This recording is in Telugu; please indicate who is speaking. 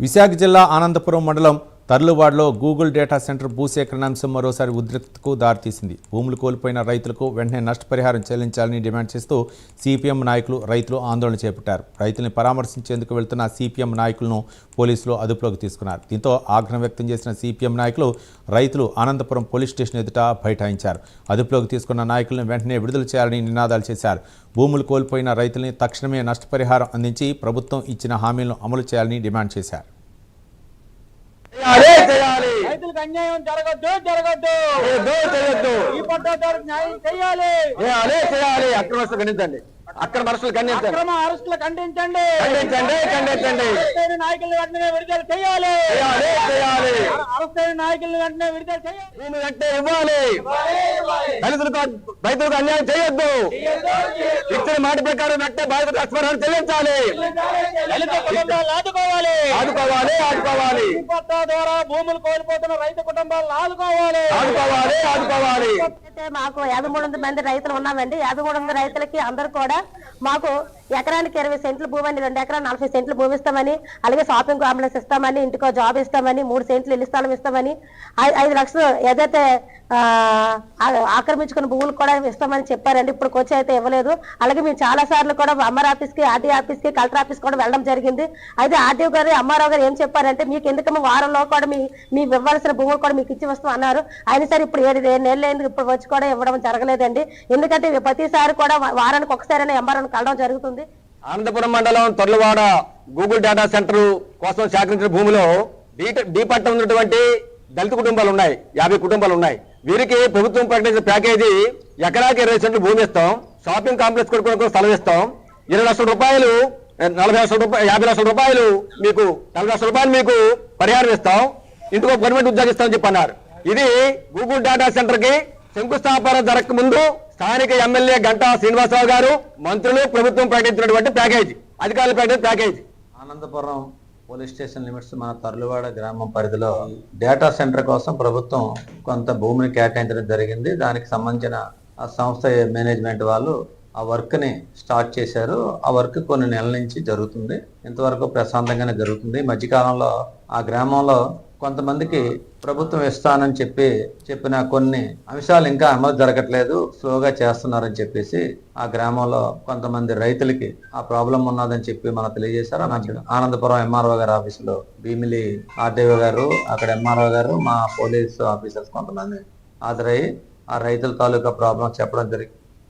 Speaker 1: విశాఖ జిల్లా ఆనందపురం మండలం తర్లువాడలో గూగుల్ డేటా సెంటర్ భూసేకరణ అంశం మరోసారి ఉద్రిక్తతకు దారితీసింది. భూములు కోల్పోయిన రైతులకు వెంటనే నష్టపరిహారం చెల్లించాలని డిమాండ్ చేస్తూ సిపిఎం నాయకులు రైతులు ఆందోళన చేపట్టారు. రైతుల్ని పరామర్శించేందుకు వెళ్తున్న సిపిఎం నాయకులను పోలీసులు అదుపులోకి తీసుకున్నారు. దీంతో ఆగ్రహం వ్యక్తం చేసిన సిపిఎం నాయకులు రైతులు ఆనందపురం పోలీస్ స్టేషన్ ఎదుట బైఠాయించారు. అదుపులోకి తీసుకున్న నాయకులను వెంటనే విడుదల చేయాలని నినాదాలు చేశారు. భూములు కోల్పోయిన రైతుల్ని తక్షణమే నష్టపరిహారం అందించి ప్రభుత్వం ఇచ్చిన హామీలను అమలు చేయాలని డిమాండ్ చేశారు.
Speaker 2: రైతులకు అన్యాయం జరగద్దు ఈ పట్టాదారులకు న్యాయం చేయాలి
Speaker 3: అక్రమ అరెస్టులు ఖండించండి
Speaker 2: నాయకులను వెంటనే విడుదల చేయాలి నాయకులను వెంటనే విడుదల చేయాలి
Speaker 3: దళితులకు రైతులకు అన్యాయం చేయొద్దు ఇచ్చిన మాట ప్రకారం వెంటనే బాధితులకు నష్టపరిహారం చెల్లించాలి ఆదుకోవాలి
Speaker 2: పట్టా ద్వారా భూములు కోల్పోతున్న రైతు కుటుంబాలను ఆదుకోవాలి
Speaker 4: మాకు 53 మంది రైతులు ఉన్నామండి. 53 రైతులకి అందరూ కూడా మాకు ఎకరానికి 20 సెంట్లు భూమి అని 2 ఎకరాలు 40 సెంట్లు భూమి ఇస్తామని, అలాగే షాపింగ్ కాంప్లెక్స్ ఇస్తామని, ఇంటికో జాబ్ ఇస్తామని, 3 సెంట్లు ఇల్లు స్థలం ఇస్తామని, 5 లక్షలు ఏదైతే ఆక్రమించుకున్న భూములు కూడా ఇస్తామని చెప్పారండి. ఇప్పుడు వచ్చి అయితే ఇవ్వలేదు. అలాగే మేము చాలా సార్లు కూడా ఎంఆర్ ఆఫీస్కి, ఆర్టీ ఆఫీస్కి, కలెక్టర్ ఆఫీస్ కూడా వెళ్ళడం జరిగింది. అయితే ఆర్టీఓ గారు, ఎంఆర్ఓ గారు ఏం చెప్పారంటే మీకు ఎందుకమ్మా వారంలో కూడా మీ ఇవ్వాల్సిన భూములు కూడా మీకు ఇచ్చి వస్తాం అన్నారు. అయినా సరే ఇప్పుడు 7 నెలలు అయింది, ఇప్పుడు వచ్చి కూడా ఇవ్వడం జరగలేదండి. ఎందుకంటే ప్రతిసారి కూడా వారానికి ఒకసారైనా ఎంఆర్ఓని కలవడం జరుగుతుంది.
Speaker 3: ఆనందపురం మండలం తర్లువాడ గూగుల్ డేటా సెంటర్ కోసం సేకరించిన భూమిలో డి పట్టం ఉన్నటువంటి దళిత కుటుంబాలు ఉన్నాయి, 50 కుటుంబాలు ఉన్నాయి. వీరికి ప్రభుత్వం ప్రకటించిన ప్యాకేజీ ఎకరాకి 20 సెంట్లు భూమి ఇస్తాం, షాపింగ్ కాంప్లెక్స్ కొరకు స్థలం ఇస్తాం, 20 లక్షల రూపాయలు, 40 లక్షల రూపాయలు, 50 లక్షల రూపాయలు మీకు 40 లక్షల రూపాయలు మీకు పరిహారం ఇస్తాం, ఇంటికో గవర్నమెంట్ ఉద్యోగం ఇస్తామని చెప్పి అన్నారు. ఇది గూగుల్ డేటా సెంటర్ కి శంకుస్థాపన జరగక ముందు స్థానిక ఎమ్మెల్యే గంటా శ్రీనివాసరావు గారు, మంత్రులు, ప్రభుత్వం ప్రకటించినటువంటి ప్యాకేజీ, అధికారులు ప్రకటించిన package.
Speaker 5: Anandapuram police station limits మన తర్లువాడ గ్రామం పరిధిలో డేటా సెంటర్ కోసం ప్రభుత్వం కొంత భూమిని కేటాయించడం జరిగింది. దానికి సంబంధించిన ఆ సంస్థ మేనేజ్మెంట్ వాళ్ళు ఆ వర్క్ ని స్టార్ట్ చేశారు. ఆ వర్క్ కొన్ని నెలల నుంచి జరుగుతుంది. ఇంతవరకు ప్రశాంతంగానే జరుగుతుంది. మధ్యకాలంలో ఆ గ్రామంలో కొంతమందికి ప్రభుత్వం ఇస్తానని చెప్పిన కొన్ని అంశాలు ఇంకా అమలు జరగట్లేదు, స్లోగా చేస్తున్నారని చెప్పేసి ఆ గ్రామంలో కొంతమంది రైతులకి ఆ ప్రాబ్లం ఉన్నదని చెప్పి మనకు తెలియజేశారు. ఆనందపురం ఎంఆర్ఓ గారి ఆఫీసులో భీమిలి ఆర్టీఓ గారు, అక్కడ ఎంఆర్ఓ గారు, మా పోలీసు ఆఫీసర్స్ కొంతమంది హాజరయ్యి ఆ రైతుల తాలూకా ప్రాబ్లం చెప్పడం జరిగింది.